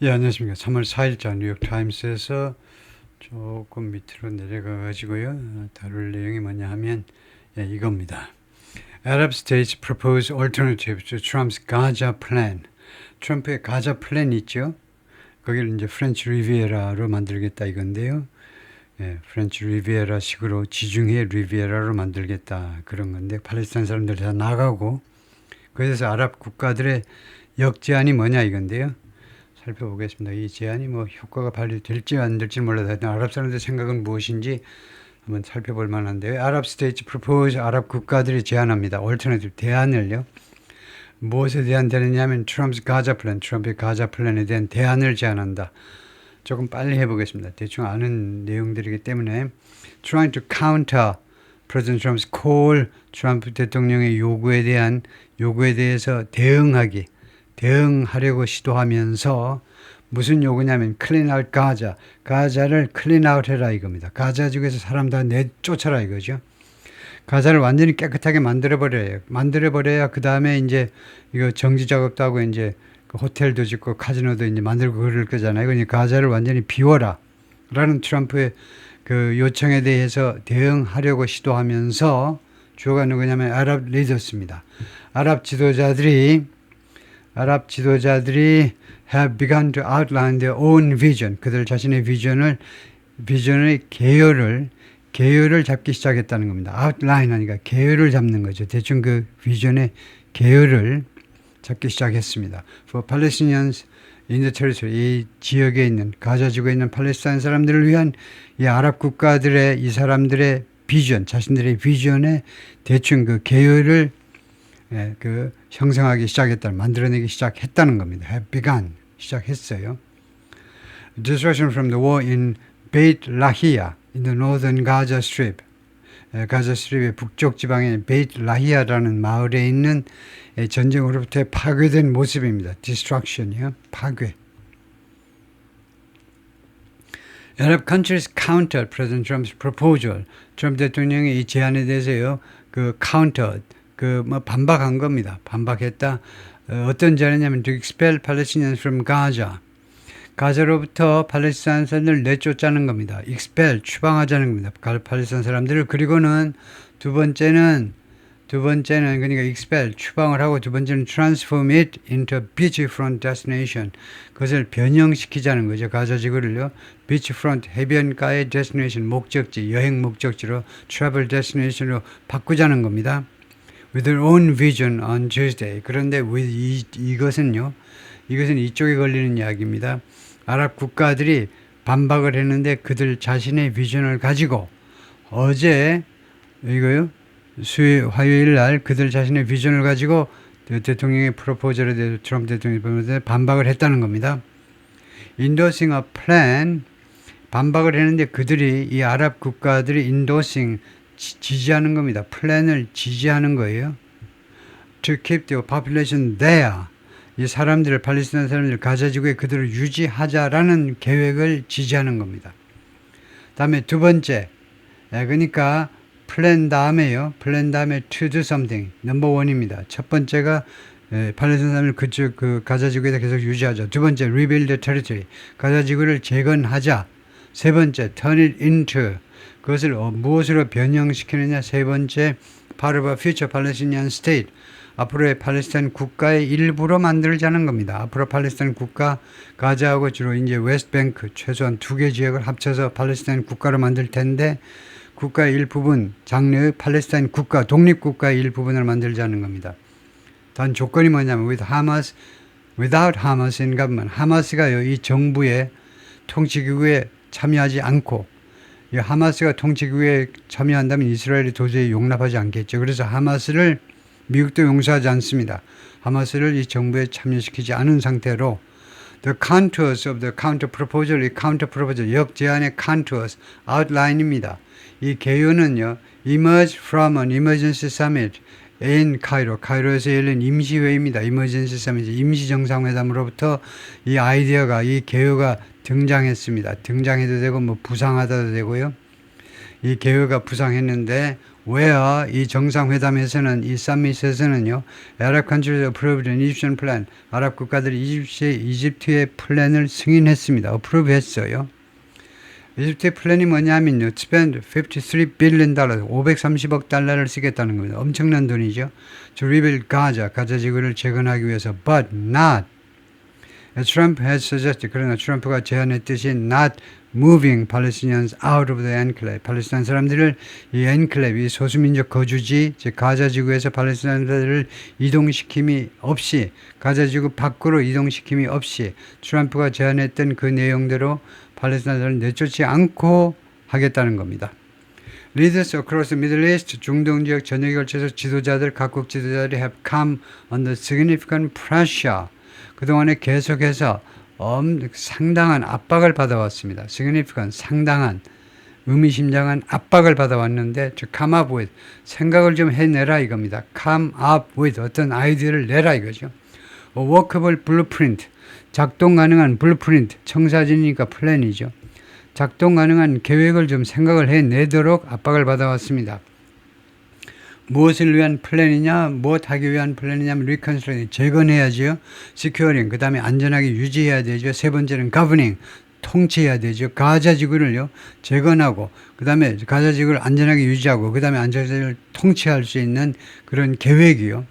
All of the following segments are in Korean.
예, 안녕하십니까. 3월 4일자 뉴욕타임스에서 조금 밑으로 내려가 가지고요. 다룰 내용이 뭐냐 하면 이겁니다. Arab states propose alternative to Trump's Gaza plan. 트럼프의 가자 플랜 있죠? 거기를 이제 프렌치 리비에라로 만들겠다 이건데요. 프렌치 리비에라 식으로 지중해 리비에라로 만들겠다 그런 건데 팔레스타인 사람들 다 나가고 그래서 아랍 국가들의 역제안이 뭐냐 이건데요. 살펴보겠습니다. 이 제안이 뭐 효과가 발휘될지 안 될지 몰라도 하여튼 아랍 사람들의 생각은 무엇인지 한번 살펴볼 만한데요. 아랍 스테이트 프로포즈 아랍 국가들이 제안합니다. 얼터너티브 대안을요. 무엇에 대한 대안이냐면 트럼프's 가자 플랜, 트럼프의 가자 플랜에 대한 대안을 제안한다. 조금 빨리 해보겠습니다. 대충 아는 내용들이기 때문에 trying to counter President Trump's call, 트럼프 대통령의 요구에 대해서 대응하려고 시도하면서 무슨 요구냐면 clean out 가자, 가자를 clean out 해라 이겁니다. 가자 지구에서 사람 다 내쫓아라 이거죠. 가자를 완전히 깨끗하게 만들어버려야 그 다음에 이제 이거 정지 작업도 하고 이제 그 호텔도 짓고 카지노도 이제 만들고 그럴 거잖아요. 그러니까 가자를 완전히 비워라 라는 트럼프의 그 요청에 대해서 대응하려고 시도하면서 주어가 누구냐면 아랍 리더스입니다. 아랍 지도자들이 have begun to outline their own vision. 그들 자신의 비전의 계열을 잡기 시작했다는 겁니다. outline 하니까 계열을 잡는 거죠. 대충 그 비전의 계열을 잡기 시작했습니다. For Palestinians in the territory, 이 지역에 있는 가자 지구에 있는 팔레스타인 사람들을 위한 이 아랍 국가들의 이 사람들의 비전, 자신들의 비전에 대충 그 계열을 형성하기 만들어내기 시작했다는 겁니다. Have begun, 시작했어요. Disruption from the war in Beit Lahia in the northern Gaza Strip. 가자 스트립의 북쪽 지방의 베이트 라히아라는 마을에 있는 전쟁으로부터 파괴된 모습입니다. Destruction이요, 파괴. Arab countries countered President Trump's proposal. 트럼프 대통령의 이 제안에 대해서요, 반박한 겁니다. 반박했다. 어떤 제안이냐면 to expel Palestinians from Gaza. 가자로부터 팔레스타인 사람들을 내쫓자는 겁니다. expel, 추방하자는 겁니다. 팔레스타인 사람들을. 그리고는 두 번째는 그러니까 expel, 추방을 하고 두 번째는 transform it into a beachfront destination. 그것을 변형시키자는 거죠. 가자 지구를요. beachfront, 해변가의 destination, 목적지, 여행 목적지로 travel destination으로 바꾸자는 겁니다. with their own vision on Tuesday. 그런데 이것은 이쪽에 걸리는 이야기입니다. 아랍 국가들이 반박을 했는데 그들 자신의 비전을 가지고 어제 화요일 날 그들 자신의 비전을 가지고 대통령의 프로포절에 대해서 트럼프 대통령이 반박을 했다는 겁니다. Endorsing a plan, 반박을 했는데 이 아랍 국가들이 endorsing, 지지하는 겁니다. 플랜을 지지하는 거예요. To keep the population there. 이 팔레스타인 사람들 가자 지구에 그들을 유지하자라는 계획을 지지하는 겁니다. 다음에 두 번째, 그러니까 플랜 다음에 to do something, 넘버 원입니다. 첫 번째가 팔레스타인 사람들 그 가자 지구에다 계속 유지하자. 두 번째, rebuild the territory, 가자 지구를 재건하자. 세 번째, turn it into, 그것을 무엇으로 변형시키느냐. 세 번째, part of a future Palestinian state, 앞으로의 팔레스타인 국가의 일부로 만들자는 겁니다. 앞으로 팔레스타인 국가, 가자하고 주로 이제 웨스트뱅크, 최소한 2개 지역을 합쳐서 팔레스타인 국가로 만들 텐데, 국가의 일부분, 장래의 팔레스타인 국가, 독립국가의 일부분을 만들자는 겁니다. 단 조건이 뭐냐면, without Hamas in government. 하마스가요, 이 정부의 통치기구에 참여하지 않고, 이 하마스가 통치기구에 참여한다면 이스라엘이 도저히 용납하지 않겠죠. 그래서 하마스를 미국도 용서하지 않습니다. 하마스를 이 정부에 참여시키지 않은 상태로 the contours of the counter proposal, 이 counter proposal, 역제안의 contours, outline입니다. 이 개요는요, emerge from an emergency summit in Cairo, 카이로에서 열린 임시회의입니다. emergency summit, 임시정상회담으로부터 이 아이디어가, 이 개요가 등장했습니다. 등장해도 되고 부상하다도 되고요. 이 개요가 부상했는데 where 이 정상회담에서는 이 서밋에서는요, Arab countries approved an Egyptian plan. 아랍 국가들이 이집트의 플랜을 승인했습니다. approve 했어요. 이집트의 플랜이 뭐냐면요, spend 53 billion dollars, 530억 달러를 쓰겠다는 겁니다. 엄청난 돈이죠. To rebuild Gaza, 가자 지구를 재건하기 위해서. But not. Trump has suggested, 그러나 트럼프가 제안했듯이 not moving Palestinians out of the enclave. 팔레스타인 사람들을 이 엔클레이브, 이 소수민족 거주지, 즉 가자 지구에서 팔레스타인들을 이동시킴이 없이, 가자 지구 밖으로 이동시킴이 없이 트럼프가 제안했던 그 내용대로 팔레스타인들을 내쫓지 않고 하겠다는 겁니다. Leaders across the Middle East, 중동 지역 전역에 걸쳐서 지도자들, 각국 지도자들이 have come under significant pressure. 그동안에 계속해서 상당한 압박을 받아왔습니다. significant, 상당한, 의미심장한 압박을 받아왔는데 to come up with, 생각을 좀 해내라 이겁니다. come up with, 어떤 아이디어를 내라 이거죠. A workable blueprint, 작동 가능한 blueprint, 청사진이니까 플랜이죠. 작동 가능한 계획을 좀 생각을 해내도록 압박을 받아왔습니다. 무엇을 위한 플랜이냐, 무엇하기 위한 플랜이냐면 reconciliation, 재건해야죠. securing, 그 다음에 안전하게 유지해야 되죠. 세 번째는 governing, 통치해야 되죠. 가자 지구를요, 재건하고, 그 다음에 가자 지구를 안전하게 유지하고, 그 다음에 안전하게 통치할 수 있는 그런 계획이요.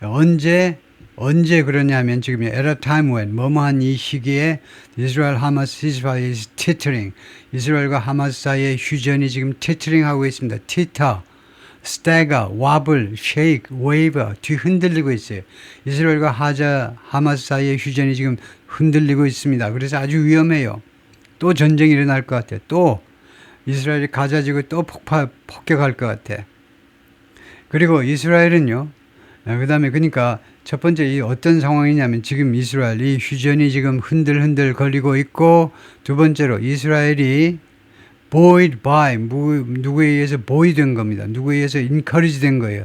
언제 그러냐면 지금 at a time when, 뭐뭐한 이 시기에 Israel Hamas ceasefire is teetering, 이스라엘과 하마스 사이의 휴전이 지금 teetering하고 있습니다. teeter, stagger, wobble, shake, wave, 뒤 흔들리고 있어요. 이스라엘과 하마스 사이의 휴전이 지금 흔들리고 있습니다. 그래서 아주 위험해요. 또 전쟁이 일어날 것 같아. 또 이스라엘이 가자 지구 또 폭격할 것 같아. 그리고 이스라엘은요, 그 다음에 그러니까 첫 번째 이 어떤 상황이냐면 지금 이스라엘 이 휴전이 지금 흔들흔들 거리고 있고, 두 번째로 이스라엘이 buoyed by, 누구에 의해서 buoy 된 겁니다. 누구에 의해서 encourage 된 거예요.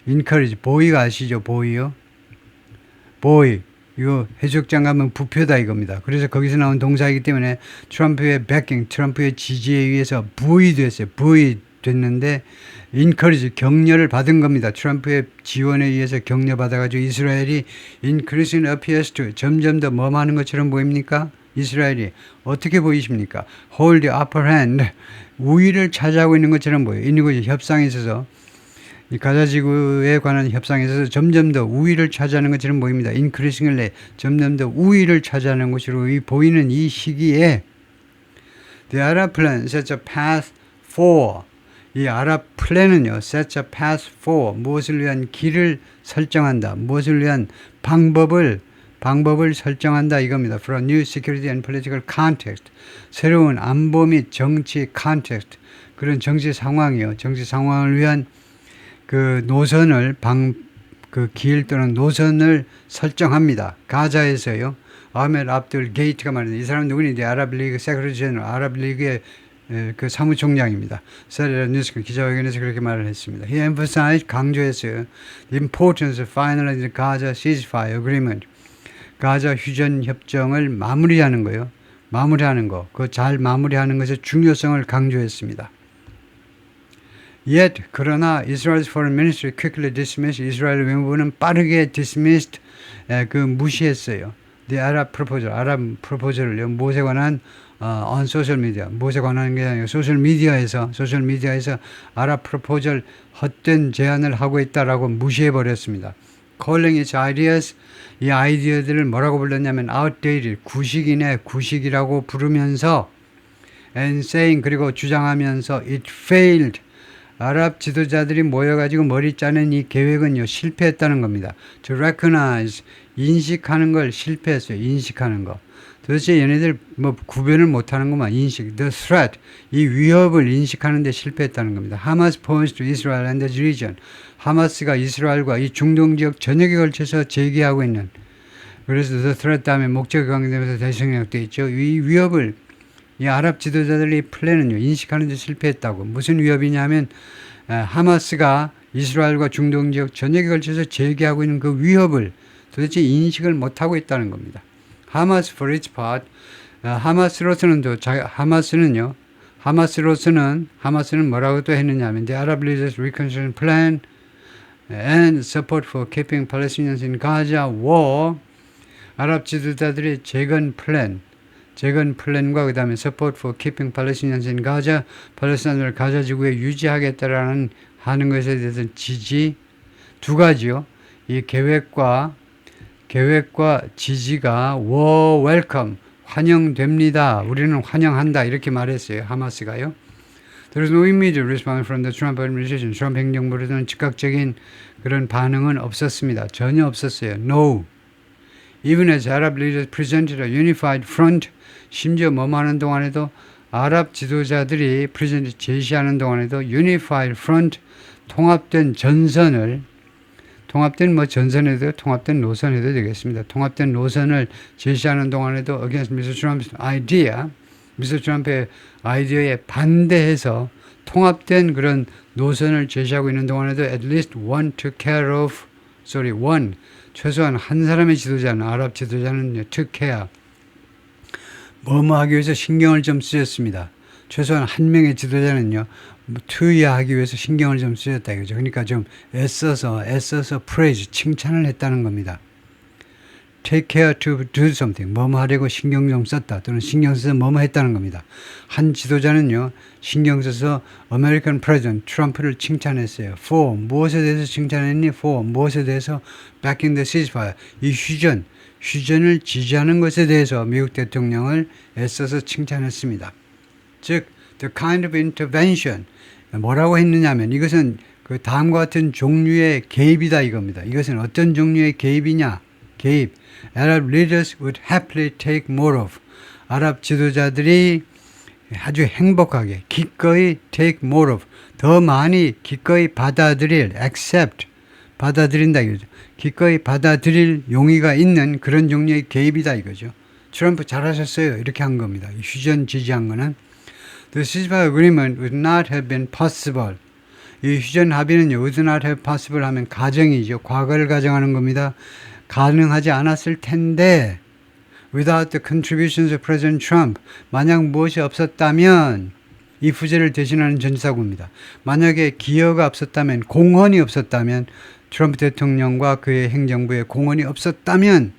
encourage, buoy가 아시죠? buoy요? buoy, 이거 해적장 가면 부표다 이겁니다. 그래서 거기서 나온 동사이기 때문에 트럼프의 backing, 트럼프의 지지에 의해서 buoy 됐어요. buoy 됐는데 encourage, 격려를 받은 겁니다. 트럼프의 지원에 의해서 격려받아가지고 이스라엘이 increasing appears to, 점점 더 뭐하는 것처럼 보입니까? 이스라엘이 어떻게 보이십니까? hold the upper hand, 우위를 차지하고 있는 것처럼 보여요. 이것이 협상에 있어서, 이 가자지구에 관한 협상에 있어서 점점 더 우위를 차지하는 것처럼 보입니다. increasingly, 점점 더 우위를 차지하는 것으로 보이는 이 시기에 the Arab plan sets a path for, 이 아랍 플랜은요, sets a path for, 무엇을 위한 길을 설정한다, 무엇을 위한 방법을 설정한다 이겁니다. For a new security and political context, 새로운 안보 및 정치 context, 그런 정치 상황이요. 정치 상황을 위한 그 노선을 그 길 또는 노선을 설정합니다. 가자에서요. 아멜 압둘 게이트가 말합니다. 이 사람 누구니? 아랍 리그 세크레터리 제너럴, 아랍 리그의 그 사무총장입니다. 세레라 뉴스가 기자회견에서 그렇게 말을 했습니다. He emphasized, 강조했어요. The importance of finalizing the Gaza ceasefire agreement. 가자 휴전 협정을 마무리하는 거요. 마무리하는 거. 그 잘 마무리하는 것의 중요성을 강조했습니다. Yet, 그러나 Israel's foreign ministry quickly dismissed, 이스라엘 외무부는 빠르게 dismissed, 무시했어요. The Arab proposal, 아랍 프로포절을요. 무엇에 관한 on social media, 무엇에 관한 게 아니라 소셜 미디어에서 아랍 프로포절 헛된 제안을 하고 있다라고 무시해 버렸습니다. Calling its ideas, 이 아이디어들을 뭐라고 불렀냐면 outdated, 구식이라고 부르면서 and saying, 그리고 주장하면서 it failed, 아랍 지도자들이 모여가지고 머리 짜는 이 계획은요, 실패했다는 겁니다. To recognize, 인식하는 걸 실패했어요. 인식하는 거. 도대체 얘네들 뭐 구별을 못하는구만. 인식, the threat, 이 위협을 인식하는 데 실패했다는 겁니다. Hamas points to Israel and the region. 하마스가 이스라엘과 이 중동 지역 전역에 걸쳐서 제기하고 있는, 그래서 the threat 다음에 목적이 관계되면서 대성역되어 있죠. 이 위협을 이 아랍 지도자들의 플랜은요, 인식하는 데 실패했다고. 무슨 위협이냐면 하마스가 이스라엘과 중동 지역 전역에 걸쳐서 제기하고 있는 그 위협을 도대체 인식을 못하고 있다는 겁니다. 하마스 for its part, 하마스로서는 하마스는요, 하마스는 뭐라고 또 했느냐 하면 The Arab Leaders Reconstruction Plan and Support for Keeping Palestinians in Gaza War. 아랍 지도자들의 재건 플랜과 그 다음에 Support for Keeping Palestinians in Gaza, 팔레스타인을 가자 지구에 유지하겠다라는 하는 것에 대해서 지지 두 가지요. 이 계획과 지지가 war welcome 환영됩니다. 우리는 환영한다 이렇게 말했어요. 하마스가요. There is no immediate response from the Trump administration. 트럼프 행정부로서는 즉각적인 그런 반응은 없었습니다. 전혀 없었어요. No. Even as Arab leaders presented a unified front, 심지어 뭐하는 동안에도 아랍 지도자들이 프레젠트 제시하는 동안에도 unified front, 통합된 전선을 통합된 노선해도 되겠습니다. 통합된 노선을 제시하는 동안에도 against Mr. Trump's idea, Mr. 트럼프의 아이디어에 반대해서 통합된 그런 노선을 제시하고 있는 동안에도 at least one 최소한 한 사람의 지도자는 아랍 지도자는 took care 뭐뭐 하기 위해서 신경을 좀 쓰였습니다. 최소한 한 명의 지도자는요, 투여하기 위해서 신경을 좀 쓰였다 이거죠. 그러니까 좀 애써서 praise, 칭찬을 했다는 겁니다. Take care to do something, 뭐뭐 하려고 신경 좀 썼다 또는 신경 써서 뭐뭐 했다는 겁니다. 한 지도자는요, 신경 써서 American President 트럼프를 칭찬했어요. For 무엇에 대해서 칭찬했니? For 무엇에 대해서 backing the ceasefire, 이 휴전을 지지하는 것에 대해서 미국 대통령을 애써서 칭찬했습니다. 즉, the kind of intervention, 뭐라고 했느냐면 이것은 그 다음과 같은 종류의 개입이다 이겁니다. 이것은 어떤 종류의 개입이냐? 개입. Arab leaders would happily take more of. 아랍 지도자들이 아주 행복하게 기꺼이 take more of. 더 많이 기꺼이 받아들일 accept. 받아들인다 이거죠. 기꺼이 받아들일 용의가 있는 그런 종류의 개입이다 이거죠. 트럼프 잘하셨어요. 이렇게 한 겁니다. 휴전 지지한 거는. The ceasefire agreement would not have been possible. 이 휴전 합의는요, would not have possible 하면 가정이죠. 과거를 가정하는 겁니다. 가능하지 않았을 텐데, without the contributions of President Trump, 만약 무엇이 없었다면, 이 부재를 대신하는 전사구입니다. 만약에 기여가 없었다면, 공헌이 없었다면, 트럼프 대통령과 그의 행정부의 공헌이 없었다면,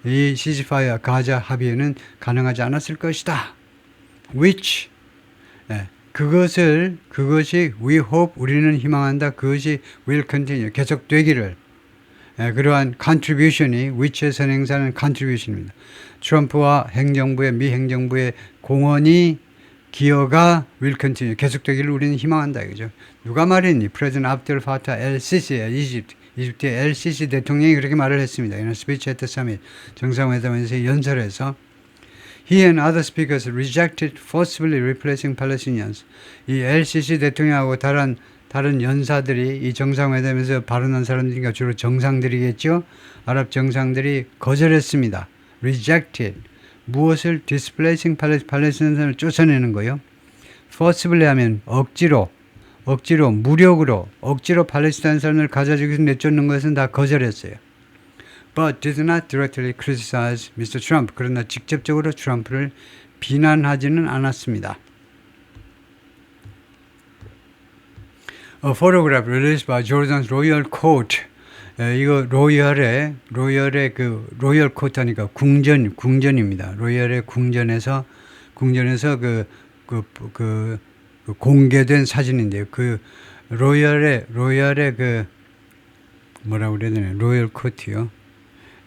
이 시즈파이어 가자 합의는 가능하지 않았을 것이다. Which, 그것이 we hope, 우리는 희망한다. 그것이 will continue, 계속되기를. 그러한 contribution이, which의 선행사는 contribution입니다. 트럼프와 미 행정부의 공헌이, 기여가 will continue, 계속되기를 우리는 희망한다. 이거죠. 누가 말했니? President Abdel Fattah el-Sisi, 이집트의 el-Sisi 대통령이 그렇게 말을 했습니다. 이런 스피치 at the summit, 정상회담에서 연설에서 He and other speakers rejected forcibly replacing Palestinians. 이 el-Sisi 대통령하고 다른 연사들이 이 정상회담에서 발언한 사람들이니까 주로 정상들이겠죠. 아랍 정상들이 거절했습니다. Rejected. 무엇을 displacing 팔레스타인을 쫓아내는 거요. forcibly 하면 억지로, 무력으로, 억지로 팔레스타인 사람을 가자 지구에서 내쫓는 것은 다 거절했어요. But did not directly criticize Mr. Trump. 그러나 직접적으로 트럼프를 비난하지는 않았습니다. A photograph released by Jordan's Royal Court. 이거 로열의 로열 코트니까 궁전입니다. 로열의 궁전에서 그 공개된 사진인데요. 그 로열의 뭐라고 그래야 되나? 로열 코트요.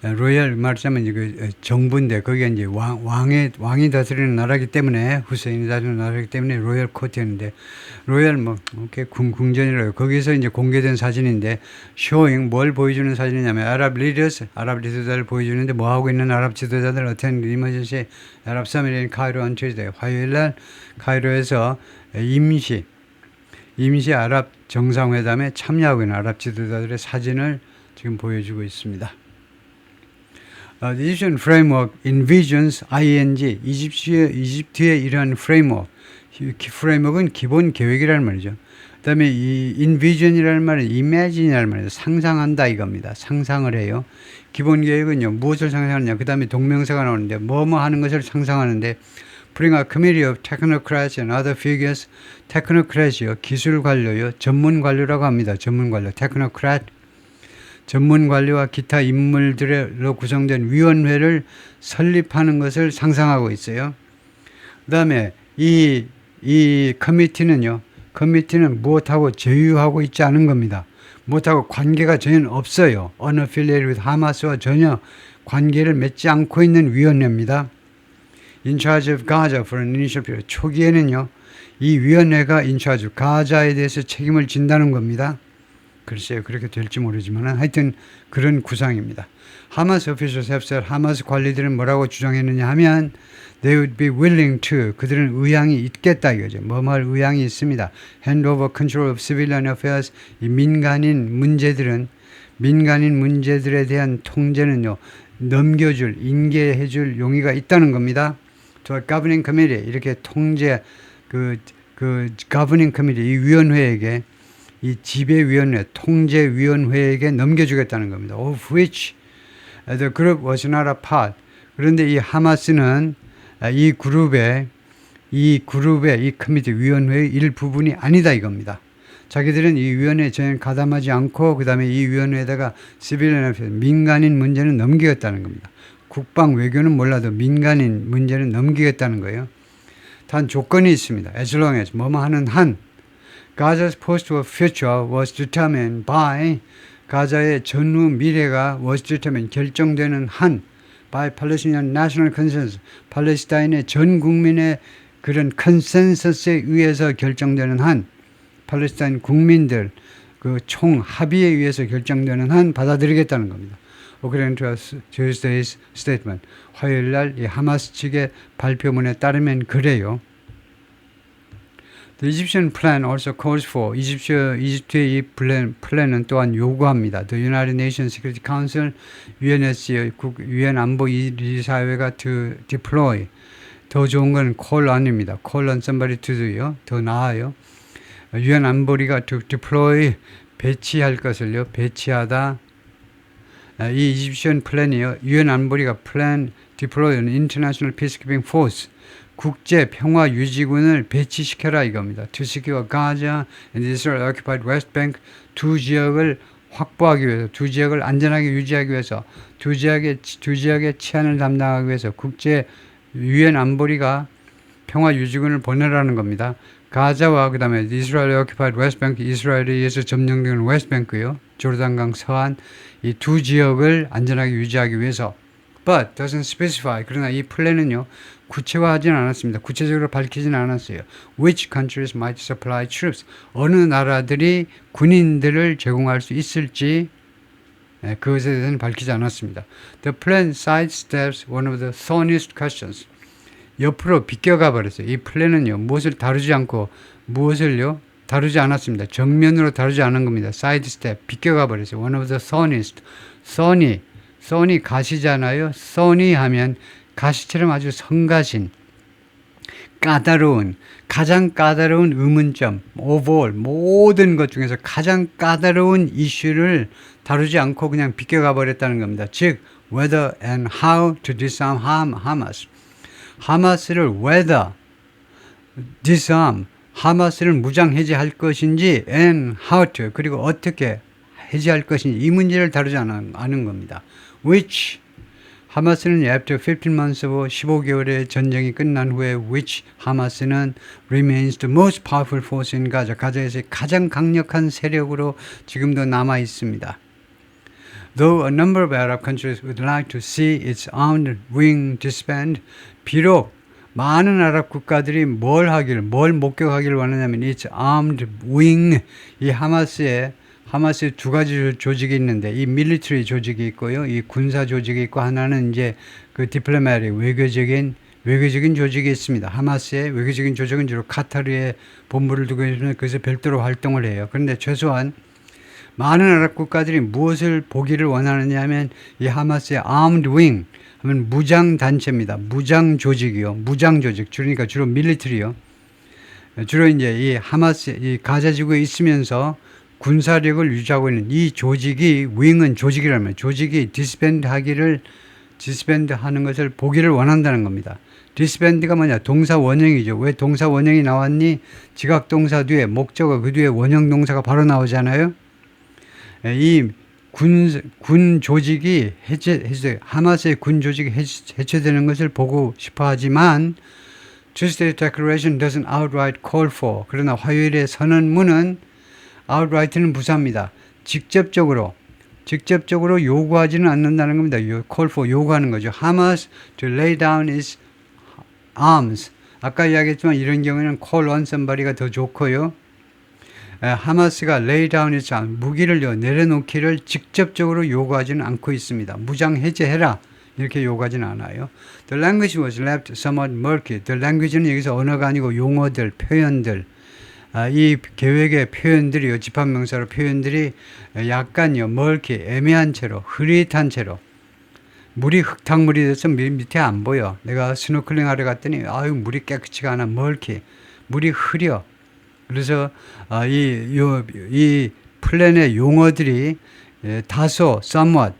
로열 말하자면 그 정부인데 거기가 이제 왕이 다스리는 나라기 때문에 후세인이 다스리는 나라기 때문에 로열 코트였는데 로열 이렇게 궁전이라고 거기서 이제 공개된 사진인데 showing 뭘 보여주는 사진이냐면 아랍 지도자를 보여주는데 뭐 하고 있는 아랍 지도자들 attend emergency Arab summit in Cairo on Tuesday. 화요일날 카이로에서 임시 아랍 정상회담에 참여하고 있는 아랍 지도자들의 사진을 지금 보여주고 있습니다. The Egyptian framework envisions ing 이집트의 이러한 프레임워크는 기본 계획이라는 말이죠. 그다음에 이 envision이라는 말은 imagine이라는 말이죠. 상상한다 이겁니다. 상상을 해요. 기본 계획은요 무엇을 상상하느냐. 그다음에 동명사가 나오는데 뭐뭐 하는 것을 상상하는데 putting a committee of technocrats and other figures. technocrats요, 기술 관료요, 전문 관료라고 합니다. 전문 관료, technocrat. 전문 관료와 기타 인물들로 구성된 위원회를 설립하는 것을 상상하고 있어요. 그 다음에 이 커미티는요, 커미티는 무엇하고 제휴하고 있지 않은 겁니다. 무엇하고 관계가 전혀 없어요. unaffiliated with 하마스와 전혀 관계를 맺지 않고 있는 위원회입니다. In charge of Gaza for an initial period. 초기에는요, 이 위원회가 in charge of 가자에 대해서 책임을 진다는 겁니다. 글쎄요, 그렇게 될지 모르지만 하여튼 그런 구상입니다. 하마스 officials have said, 하마스 관리들은 뭐라고 주장했느냐 하면 they would be willing to, 그들은 의향이 있겠다 이거죠. 뭐뭐 할 의향이 있습니다. hand over control of civilian affairs, 이 민간인 문제들에 대한 통제는요, 넘겨줄, 인계해줄 용의가 있다는 겁니다. 저 governing committee, 이렇게 통제, 그 governing committee, 이 위원회에게, 이 지배위원회, 통제위원회에게 넘겨주겠다는 겁니다. Of which the group was not a part. 그런데 이 하마스는 이 그룹의 이 커미티 위원회의 일부분이 아니다 이겁니다. 자기들은 이 위원회에 전혀 가담하지 않고 그 다음에 이 위원회에다가 시빌리언 민간인 문제는 넘기겠다는 겁니다. 국방 외교는 몰라도 민간인 문제는 넘기겠다는 거예요. 단 조건이 있습니다. As long as 뭐뭐 하는 한 Gaza's post-war future was determined by 가자의 전후 미래가 was determined 결정되는 한 by Palestinian national consensus 팔레스타인의 전 국민의 그런 컨센서스에 의해서 결정되는 한 팔레스타인 국민들 그 총 합의에 의해서 결정되는 한 받아들이겠다는 겁니다. According to Tuesday's statement 화요일 날 이 하마스 측의 발표문에 따르면 그래요. The Egyptian plan also calls for 이집트의 이 플랜은 또한 요구합니다. The United Nations Security Council, UNSC, 유엔 안보 이사회가 to deploy. 더 좋은 건 call on입니다. call on somebody to do요. 더 나아요. 유엔 안보리가 to deploy 배치할 것을요. 배치하다. 이 이집션 플랜이요. 유엔 안보리가 plan deploy an international peacekeeping force. 국제 평화 유지군을 배치시켜라 이겁니다. To secure Gaza and Israel occupied West Bank 두 지역을 확보하기 위해서, 두 지역을 안전하게 유지하기 위해서, 두 지역의 치안을 담당하기 위해서 국제 유엔 안보리가 평화 유지군을 보내라는 겁니다. 가자와 그 다음에 Israel occupied West Bank, 이스라엘에 의해서 점령되는 웨스트뱅크요, 조르단강 서안 이 두 지역을 안전하게 유지하기 위해서. But doesn't specify. 그러나 이 플랜은요 구체화하지는 않았습니다. 구체적으로 밝히지는 않았어요. Which countries might supply troops? 어느 나라들이 군인들을 제공할 수 있을지 그것에 대해서는 밝히지 않았습니다. The plan sidesteps one of the thorniest questions. 옆으로 비껴가 버렸어요. 이 플랜은요 무엇을 다루지 않고 무엇을요 다루지 않았습니다. 정면으로 다루지 않은 겁니다. sidestep 비껴가 버렸어요. One of the thorniest. thorny 가시잖아요. thorny 하면 가시처럼 아주 성가신, 까다로운, 가장 까다로운 의문점, overall 모든 것 중에서 가장 까다로운 이슈를 다루지 않고 그냥 비껴가 버렸다는 겁니다. 즉, whether and how to disarm Hamas. 하마스를 whether, disarm, 하마스를 무장 해제할 것인지 and how to, 그리고 어떻게 해제할 것인지 이 문제를 다루지 않은 겁니다. which 하마스는 after 15 months of 15개월의 전쟁이 끝난 후에 which 하마스는 remains the most powerful force in Gaza. 가자에서의 가장 강력한 세력으로 지금도 남아 있습니다. Though a number of Arab countries would like to see its armed wing disband, 비록 많은 아랍 국가들이 뭘 목격하기를 원하냐면 its armed wing, 이 하마스의 두 가지 조직이 있는데 이 밀리터리 조직이 있고요. 이 군사 조직이 있고 하나는 이제 그 디플로마틱 외교적인 조직이 있습니다. 하마스의 외교적인 조직은 주로 카타르에 본부를 두고 있으면 그래서 별도로 활동을 해요. 그런데 최소한 많은 아랍 국가들이 무엇을 보기를 원하느냐 하면 이 하마스의 armed wing 하면 무장 단체입니다. 무장 조직이요. 무장 조직. 그러니까 주로 밀리터리요. 주로 이제 이 하마스 이 가자 지구에 있으면서 군사력을 유지하고 있는 이 조직이 윙은 조직이라면 조직이 디스밴드 하는 것을 보기를 원한다는 겁니다. disband가 뭐냐? 동사 원형이죠. 왜 동사 원형이 나왔니? 지각 동사 뒤에 목적어 그 뒤에 원형 동사가 바로 나오잖아요. 이 군 조직이 하마스의 군 조직이 해체되는 것을 보고 싶어 하지만 Tuesday Declaration doesn't outright call for. 그러나 화요일의 선언문은 outright는 부사입니다. 직접적으로 요구하지는 않는다는 겁니다. call for 요구하는 거죠. Hamas to lay down its arms. 아까 이야기했지만 이런 경우에는 call on somebody가 더 좋고요. 하마스가 lay down its arms, 무기를 내려놓기를 직접적으로 요구하지는 않고 있습니다. 무장 해제해라. 이렇게 요구하지는 않아요. The language was left somewhat murky. The language는 여기서 언어가 아니고 용어들, 표현들. 이 계획의 표현들이요. 집합명사로 표현들이 약간요. murky, 애매한 채로, 흐릿한 채로. 물이 흙탕물이 돼서 밑에 안 보여. 내가 스노클링 하러 갔더니 아유 물이 깨끗이가 않아. murky. 물이 흐려. 그래서 이 플랜의 용어들이 다소 somewhat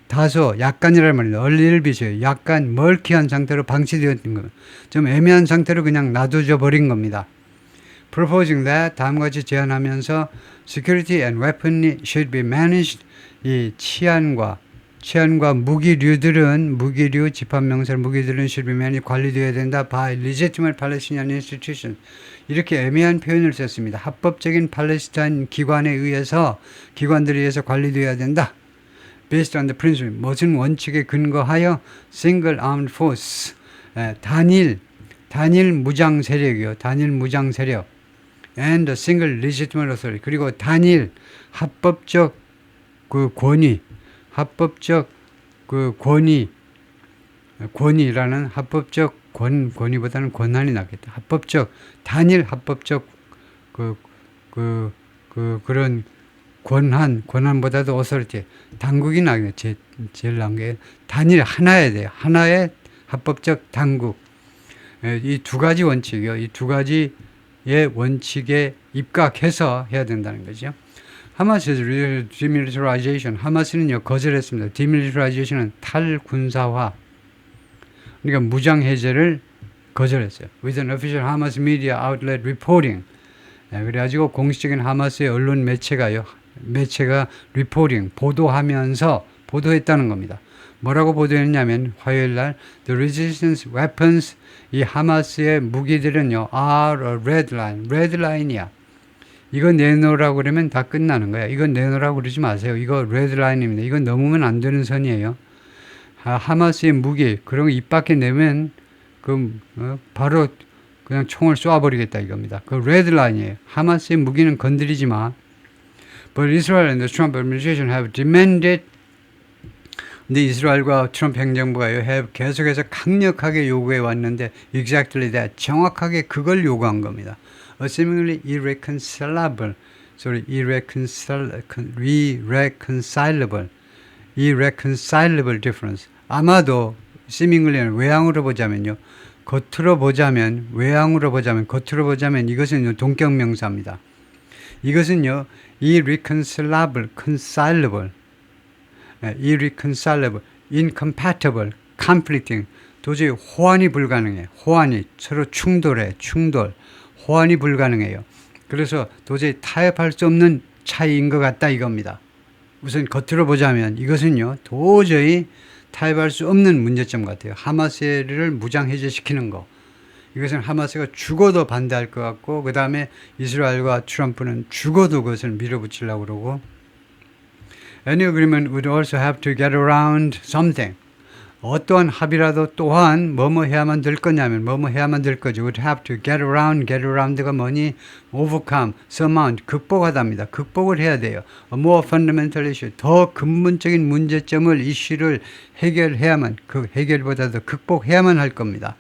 다소 약간이라는 말입니다. 얼리를 비춰요. 약간 멀키한 상태로 방치되었던 겁니다. 좀 애매한 상태로 그냥 놔두져 버린 겁니다. Proposing that 다음과 같이 제안하면서 security and weaponry should be managed. 이 치안과 무기류 집합명사 무기들은 should be managed 관리되어야 된다. by legitimate Palestinian institutions. 이렇게 애매한 표현을 썼습니다. 합법적인 팔레스타인 기관들에 의해서 관리되어야 된다. Based on the principle, 무슨 원칙에 근거하여 single armed force, 단일 무장 세력이요. 단일 무장 세력 and a single legitimate authority. 그리고 단일 합법적 그 권위라는 합법적 권위보다는 권한이 낫겠다. 단일 합법적 그런 권한보다도 authority, 당국이 나겠네. 제일 나은 게 단일 하나야 돼요. 하나의 합법적 당국. 이 두 가지 원칙이요. 이 두 가지의 원칙에 입각해서 해야 된다는 거죠. 하마스의 demilitarization, 하마스는요 거절했습니다. demilitarization은 탈군사화, 그러니까 무장 해제를 거절했어요. With an official Hamas media outlet reporting. 그래가지고 공식적인 하마스의 언론 매체가 reporting, 보도했다는 겁니다. 뭐라고 보도했냐면 화요일 날 the resistance weapons, 이 하마스의 무기들은요 are a red line이야. 이거 내놓으라고 그러면 다 끝나는 거야. 이거 내놓으라고 그러지 마세요. 이거 red line입니다. 이건 넘으면 안 되는 선이에요. 하마스의 무기 그런 거 입 밖에 내면 바로 그냥 총을 쏘아버리겠다 이겁니다. 그 red line이에요. 하마스의 무기는 건드리지 마. But Israel and the Trump administration have demanded. 근데 이스라엘과 트럼프 행정부가요, 계속해서 강력하게 요구해 왔는데, exactly that, 정확하게 그걸 요구한 겁니다. A seemingly irreconcilable difference. 아마도 seemingly는 외향으로 보자면요, 겉으로 보자면 이것은 동격명사입니다. 이것은요, irreconcilable, incompatible, conflicting, 도저히 호환이 불가능해. 서로 호환이 불가능해요. 그래서 도저히 타협할 수 없는 차이인 것 같다 이겁니다. 우선 겉으로 보자면 이것은요, 도저히 타협할 수 없는 문제점 같아요. 하마스를 무장 해제시키는 거. 이것은 하마스가 죽어도 반대할 것 같고, 그 다음에 이스라엘과 트럼프는 죽어도 그것을 밀어붙이려고 그러고, Any agreement would also have to get around something. 어떠한 합의라도 또한 뭐뭐 해야만 될 거죠. would have to get around가 뭐니? overcome, surmount, 극복하답니다. 극복을 해야 돼요. A more fundamental issue, 더 근본적인 문제점을, 이슈를 해결해야만, 그 해결보다도 극복해야만 할 겁니다.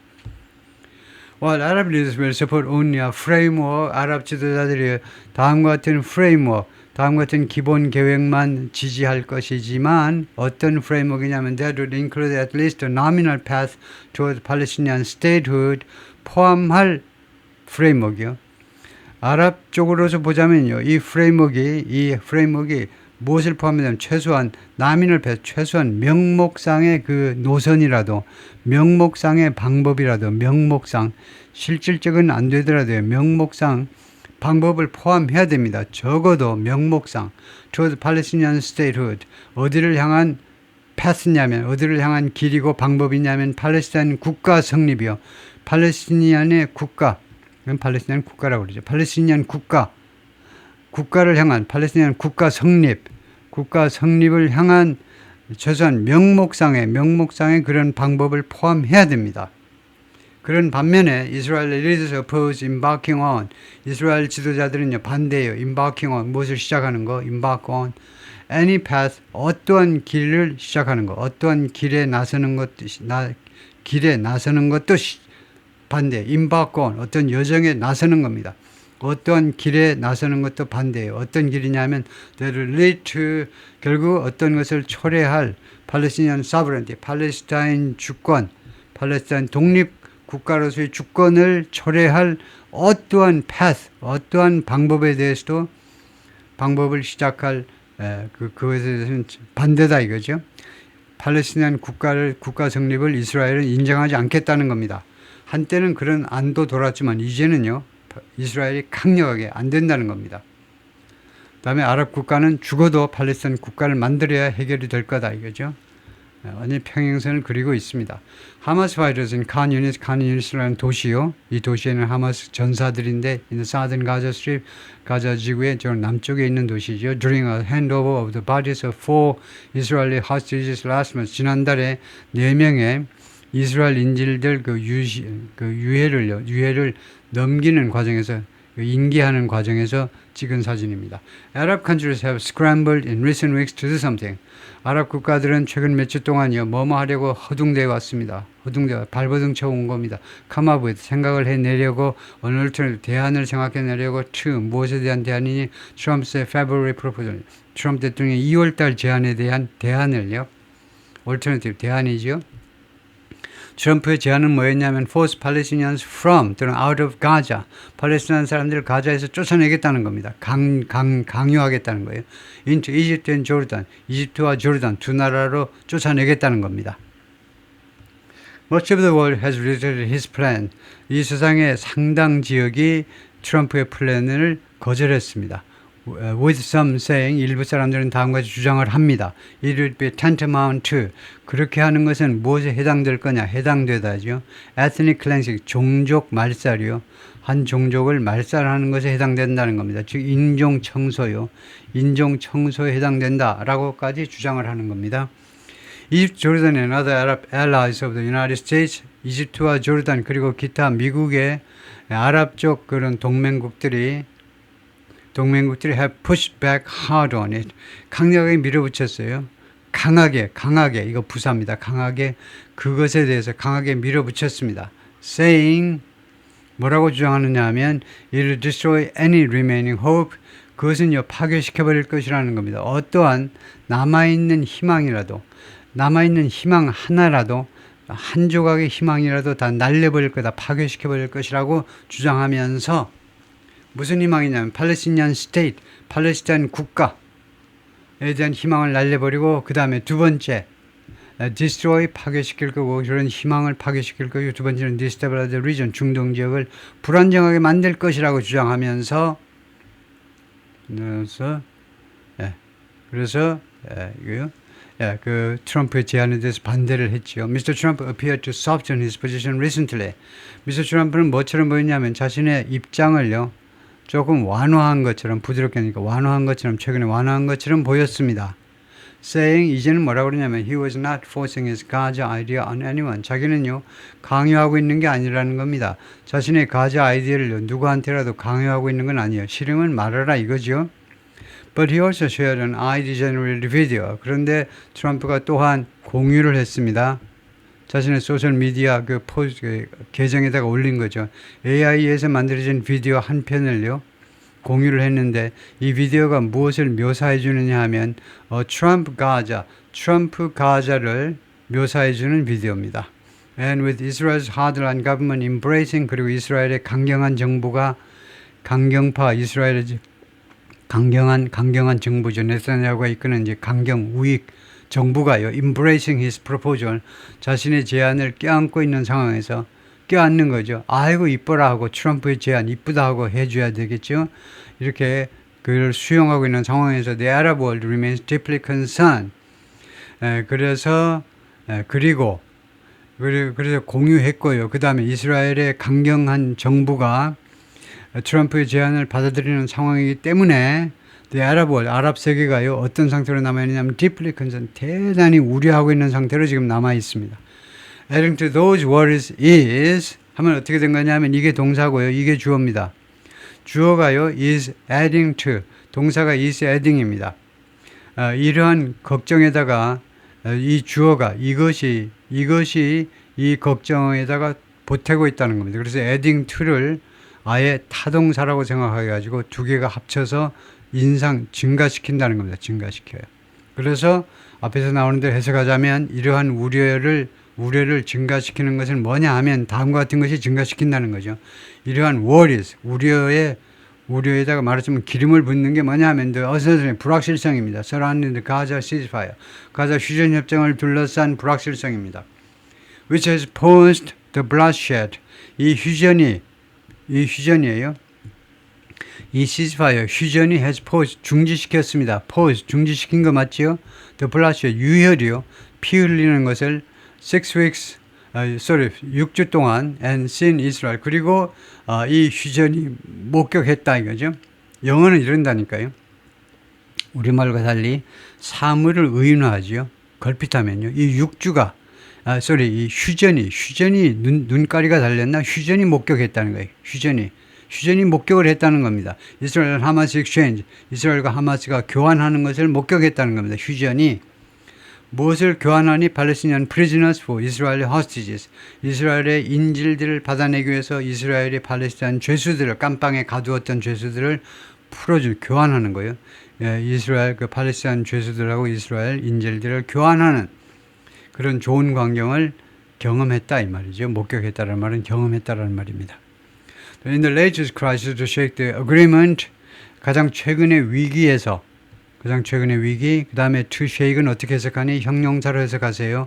While Arab leaders will support only a framework, 아랍 지도자들이 다음과 같은 framework, 다음 같은 기본 계획만 지지할 것이지만 어떤 프레임워크냐면 that would include at least a nominal path toward Palestinian statehood 포함할 프레임워크요. 아랍 쪽으로서 보자면요. 이 프레임워크가 무엇을 포함하면 최소한 난민을 최소한 명목상의 그 노선이라도 명목상의 방법이라도 명목상 실질적은 안 되더라도 명목상 방법을 포함해야 됩니다. 적어도 명목상 toward Palestinian statehood 어디를 향한 패스냐면 어디를 향한 길이고 방법이냐면 팔레스타인 국가 성립이요. 팔레스티니안의 국가 팔레스티니안 국가라고 그러죠. 팔레스티니안 국가를 향한 팔레스티니안 국가 성립을 향한 최소한 명목상의 그런 방법을 포함해야 됩니다. 그런 반면에 이스라엘 leaders oppose embarking on 이스라엘 지도자들은요 반대해요. embarking on 무엇을 시작하는 거 embark on any path 어떠한 길을 시작하는 거 어떠한 길에 나서는 것도 반대 embark on 어떤 여정에 나서는 겁니다. 어떠한 길에 나서는 것도 반대예요. 어떤 길이냐면 that will lead to 결국 어떤 것을 초래할 Palestinian sovereignty 팔레스타인 주권 팔레스타인 독립 국가로서의 주권을 초래할 어떠한 path, 어떠한 방법에 대해서도 방법을 시작할 그것에 대해서는 반대다 이거죠. 팔레스티나 국가 성립을 이스라엘은 인정하지 않겠다는 겁니다. 한때는 그런 안도 돌았지만 이제는요 이스라엘이 강력하게 안 된다는 겁니다. 그다음에 아랍 국가는 죽어도 팔레스타인 국가를 만들어야 해결이 될 거다 이거죠. 완전히 평행선을 그리고 있습니다. 하마스 파이터즈는 칸 유니스라는 도시요. 이 도시에는 하마스 전사들인데 in the southern Gaza Strip, 가자 지구의 저 남쪽에 있는 도시죠. During a handover of the bodies of 4 Israeli hostages last month, 지난달에 4명의 이스라엘 인질들 유해를 넘기는 과정에서 인계하는 과정에서 찍은 사진입니다. Arab countries have scrambled in recent weeks to do something. 아랍 국가들은 최근 며칠 동안요 뭐뭐 하려고 허둥대어 왔습니다. 발버둥 쳐 온 겁니다. Come up with 생각을 해내려고 alternative 대안을 생각해내려고 to 무엇에 대한 대안이니 Trump's February proposal. 트럼프 대통령의 2월달 제안에 대한 대안을요. alternative 대안이죠. 트럼프의 제안은 뭐였냐면 force Palestinians from 또는 out of Gaza 팔레스타인 사람들을 가자에서 쫓아내겠다는 겁니다. 강요하겠다는 거예요. into Egypt and Jordan 이집트와 조르단 두 나라로 쫓아내겠다는 겁니다. Much of the world has rejected his plan. 이 세상의 상당 지역이 트럼프의 플랜을 거절했습니다. With some saying 일부 사람들은 다음과 같이 주장을 합니다. It would be tantamount to 그렇게 하는 것은 무엇에 해당될 거냐 해당되다죠. Ethnic cleansing 종족 말살이요. 한 종족을 말살하는 것에 해당된다는 겁니다. 즉 인종 청소요. 인종 청소에 해당된다라고까지 주장을 하는 겁니다. Egypt, Jordan and other Arab allies of the United States 이집트와 조르단 그리고 기타 미국의 아랍 쪽 그런 동맹국들이 have pushed back hard on it. 강력하게 밀어붙였어요. 강하게 이거 부사입니다. 강하게 그것에 대해서 강하게 밀어붙였습니다. saying 뭐라고 주장하느냐 하면 it will destroy any remaining hope. 그것은요 파괴시켜버릴 것이라는 겁니다. 어떠한 남아있는 희망 하나라도 한 조각의 희망이라도 다 날려버릴 거다 파괴시켜버릴 것이라고 주장하면서 무슨 희망이냐면 팔레스티니안 스테이트 팔레스타인 국가에 대한 희망을 날려버리고 그 다음에 두 번째 destroy 파괴시킬 거고 그런 희망을 파괴시킬 거고 두 번째는 destabilize the region 중동 지역을 불안정하게 만들 것이라고 주장하면서 그 트럼프의 제안에 대해서 반대를 했죠. Mr. Trump appeared to soften his position recently. 미스터 트럼프는 뭐처럼 보였냐면 자신의 입장을요 조금 완화한 것처럼 부드럽게 하니까 최근에 완화한 것처럼 보였습니다. saying 이제는 뭐라고 그러냐면 he was not forcing his Gaza idea on anyone. 자기는요 강요하고 있는 게 아니라는 겁니다. 자신의 가자 아이디어를 누구한테라도 강요하고 있는 건 아니에요. 싫으면 말하라 이거죠. But he also shared an AI-generated video. 그런데 트럼프가 또한 공유를 했습니다. 자신의 소셜미디어 그 계정에다가 올린 거죠. AI에서 만들어진 비디오 한 편을요 공유를 했는데 이 비디오가 무엇을 묘사해 주느냐 하면 트럼프 가자를 묘사해 주는 비디오입니다. And with Israel's hardline government embracing 그리고 이스라엘의 강경한 정부가 강경파 이스라엘의 강경한 정부죠. 네타냐후가 이끄는 이제 강경 우익 정부가요. embracing his proposal, 자신의 제안을 껴안고 있는 상황에서 껴안는 거죠. 아이고 이뻐라 하고 트럼프의 제안 이쁘다 하고 해줘야 되겠죠. 이렇게 그걸 수용하고 있는 상황에서 the Arab world remains deeply concerned. 그래서 그래서 공유했고요. 그 다음에 이스라엘의 강경한 정부가 트럼프의 제안을 받아들이는 상황이기 때문에 the Arab world, 아랍 세계가요, 어떤 상태로 남아있냐면 deeply concerned, 대단히 우려하고 있는 상태로 지금 남아 있습니다. Adding to those worries is 하면 어떻게 된 거냐면 이게 동사고요. 이게 주어입니다. 주어가요 is adding to, 동사가 is adding입니다. 이러한 걱정에다가 이 주어가 이것이 이 걱정에다가 보태고 있다는 겁니다. 그래서 adding to를 아예 타동사라고 생각해 가지고 두 개가 합쳐서 증가시킨다는 겁니다. 증가시켜요. 그래서 앞에서 나오는 대로 해석하자면 이러한 우려를 증가시키는 것은 뭐냐 하면 다음과 같은 것이 증가시킨다는 거죠. 이러한 worries, 우려에다가 말하자면 기름을 붓는 게 뭐냐 하면 불확실성입니다. surrounding the Gaza ceasefire, 가자 휴전 협정을 둘러싼 불확실성입니다. which has paused the bloodshed, 이 휴전이에요. 이 ceasefire, 휴전이 has paused, 중지시켰습니다. pause, 중지시킨 거 맞지요? the bloodshed, 유혈이요. 피 흘리는 것을 6주 동안 and seen Israel, 그리고 이 휴전이 목격했다 이거죠. 영어는 이런다니까요. 우리말과 달리 사물을 의인화하죠. 걸핏하면요. 이 6주가 이 휴전이 눈가리가 달렸나? 휴전이 목격했다는 거예요. 휴전이 목격을 했다는 겁니다. 이스라엘 하마스 exchange, 이스라엘과 하마스가 교환하는 것을 목격했다는 겁니다. 휴전이 무엇을 교환하니? 팔레스티니안 prisoners for Israeli hostages, 이스라엘의 인질들을 받아내기 위해서 이스라엘이 팔레스타인 죄수들을, 깜빵에 가두었던 죄수들을 교환하는 거예요. 이스라엘 팔레스타인 죄수들하고 이스라엘 인질들을 교환하는 그런 좋은 광경을 경험했다 이 말이죠. 목격했다는 말은 경험했다는 말입니다. In the latest crisis to shake the agreement, 가장 최근의 위기에서, 그 다음에 to shake은 어떻게 해석하니? 형용사로 해석하세요.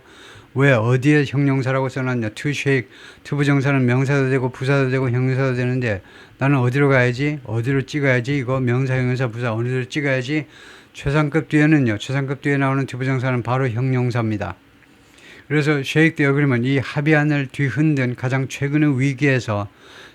왜 어디에 형용사라고 써놨냐? to shake, to 부정사는 명사도 되고 부사도 되고 형용사도 되는데 나는 어디로 가야지? 어디로 찍어야지? 이거 명사, 형용사, 부사 어디로 찍어야지? 최상급 뒤에는요. 최상급 뒤에 나오는 to 부정사는 바로 형용사입니다. 그래서 shake the agreement, 이 합의안을 뒤흔든 가장 최근의 위기에서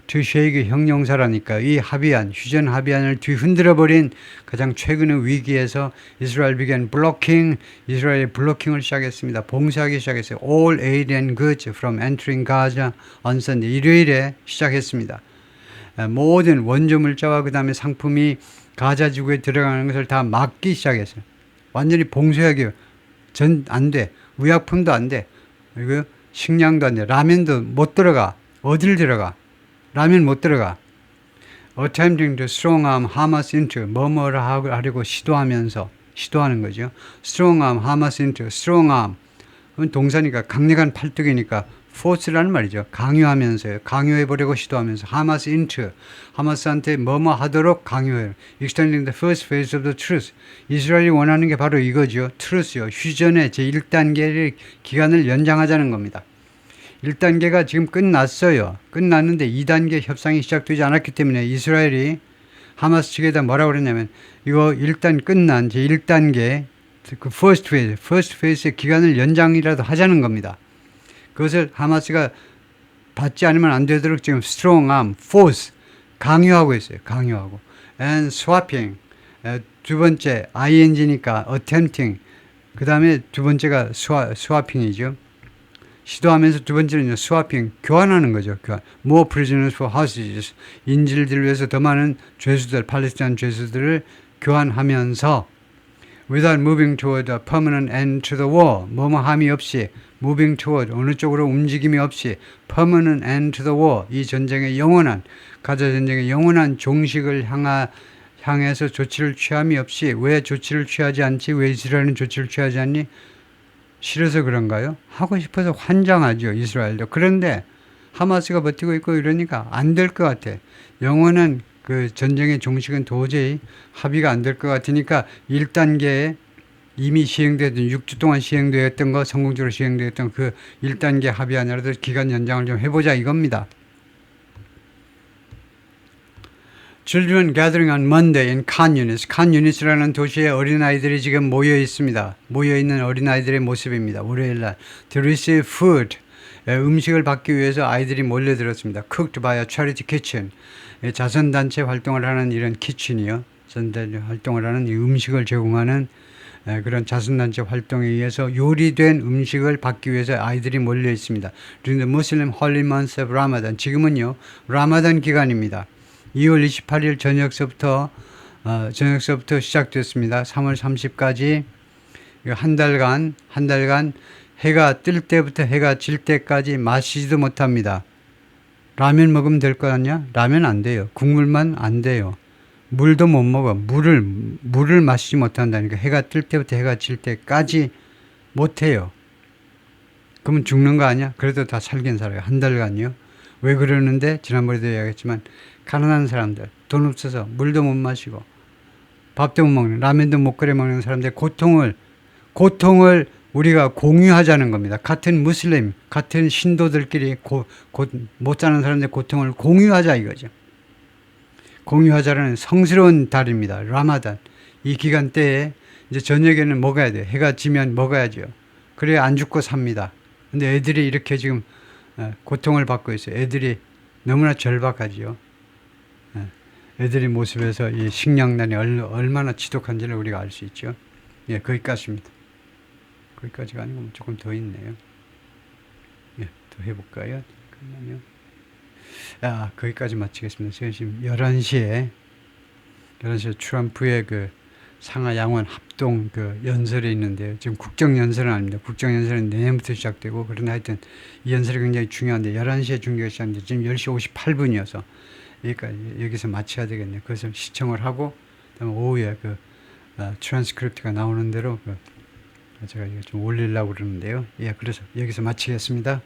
to shake 형용사라니까 이 휴전 합의안을 뒤흔들어버린 가장 최근의 위기에서 이스라엘 began blocking, 이스라엘이 블로킹을 시작했습니다. 봉쇄하기 시작했어요. All aid and goods from entering Gaza on Sunday, 일요일에 시작했습니다. 모든 원조 물자와 그 다음에 상품이 가자 지구에 들어가는 것을 다 막기 시작했어요. 완전히 봉쇄하기 안 돼. 의약품도 안 돼. 그리고 식량도 안 돼. 라면도 못 들어가. 어딜 들어가? 라면 못 들어가. Attempting to strong arm Hamas into, 뭐뭐를 하려고 시도하는 거죠. Strong arm Hamas into, strong arm. 그건 동사니까 강력한 팔뚝이니까 force라는 말이죠. 강요하면서요. 강요해보려고 시도하면서 Hamas into, 하마스한테 뭐뭐 하도록 강요해요. Extending the first phase of the truce. 이스라엘이 원하는 게 바로 이거죠. truce요. 휴전의 제1단계의 기간을 연장하자는 겁니다. 1단계가 지금 끝났어요. 끝났는데 2단계 협상이 시작되지 않았기 때문에 이스라엘이 하마스 측에다 뭐라고 그랬냐면 이거 일단 끝난 제1단계 그 first phase의 기간을 연장이라도 하자는 겁니다. 그것을 하마스가 받지 않으면 안 되도록 지금 strong arm, force 강요하고 있어요. 강요하고. and swapping, 두 번째 ing니까 attempting, 그 다음에 두 번째가 swapping이죠. 시도하면서 두 번째는 스와핑, 교환하는 거죠. 교환. More prisoners for hostages, 인질들을 위해서 더 많은 죄수들, 팔레스타인 죄수들을 교환하면서 without moving toward a permanent end to the war, 뭐뭐 함이 없이 moving toward, 어느 쪽으로 움직임이 없이 permanent end to the war, 이 전쟁의 가자 전쟁의 영원한 종식을 향해서 조치를 취함이 없이, 왜 조치를 취하지 않지? 왜 이스라엘은 조치를 취하지 않니? 싫어서 그런가요? 하고 싶어서 환장하죠, 이스라엘도. 그런데 하마스가 버티고 있고 이러니까 안 될 것 같아. 영원한 그 전쟁의 종식은 도저히 합의가 안 될 것 같으니까 1단계에 이미 시행되던 6주 동안 시행되었던 거 성공적으로 시행되었던 그 1단계 합의 안이라도 기간 연장을 좀 해보자 이겁니다. Children gathering on Monday in Khan Yunis. Khan Yunis라는 도시에 어린아이들이 지금 모여 있습니다. 모여 있는 어린아이들의 모습입니다. 월요일날 to receive food. 음식을 받기 위해서 아이들이 몰려들었습니다. Cooked by a charity kitchen. 자선단체 활동을 하는 이런 키친이요. 자선단체 활동을 하는 이 음식을 제공하는 그런 자선단체 활동에 의해서 요리된 음식을 받기 위해서 아이들이 몰려 있습니다. During the Muslim holy month of Ramadan. 지금은요, 라마단 기간입니다. 2월 28일 저녁서부터 시작됐습니다. 3월 30까지 한 달간 해가 뜰 때부터 해가 질 때까지 마시지도 못합니다. 라면 먹으면 될 거 아니야? 라면 안 돼요. 국물만 안 돼요. 물도 못 먹어. 물을 마시지 못한다니까. 해가 뜰 때부터 해가 질 때까지 못해요. 그러면 죽는 거 아니야? 그래도 다 살긴 살아요. 한 달간요. 왜 그러는데? 지난번에도 이야기했지만 가난한 사람들, 돈 없어서 물도 못 마시고 밥도 못 먹는, 라면도 못 끓여 먹는 사람들의 고통을 우리가 공유하자는 겁니다. 같은 무슬림, 같은 신도들끼리 못 사는 사람들의 고통을 공유하자 이거죠. 공유하자는 성스러운 달입니다. 라마단. 이 기간 때에 이제 저녁에는 먹어야 돼요. 해가 지면 먹어야죠. 그래야 안 죽고 삽니다. 근데 애들이 이렇게 지금 고통을 받고 있어요. 애들이 너무나 절박하지요. 애들의 모습에서 이 식량난이 얼마나 지독한지를 우리가 알 수 있죠. 예, 거기까지입니다. 거기까지가 아니고 조금 더 있네요. 예, 더 해볼까요? 잠깐만요. 거기까지 마치겠습니다. 지금 11시에 트럼프의 그 상하 양원 합동 그 연설이 있는데요. 지금 국정연설은 아닙니다. 국정연설은 내년부터 시작되고, 그러나 하여튼 이 연설이 굉장히 중요한데 11시에 중계가 시작하는데 지금 10시 58분이어서 여기서 마쳐야 되겠네요. 그것을 시청을 하고, 그다음에 오후에 트랜스크립트가 나오는 대로 제가 좀 올리려고 그러는데요. 예, 그래서 여기서 마치겠습니다.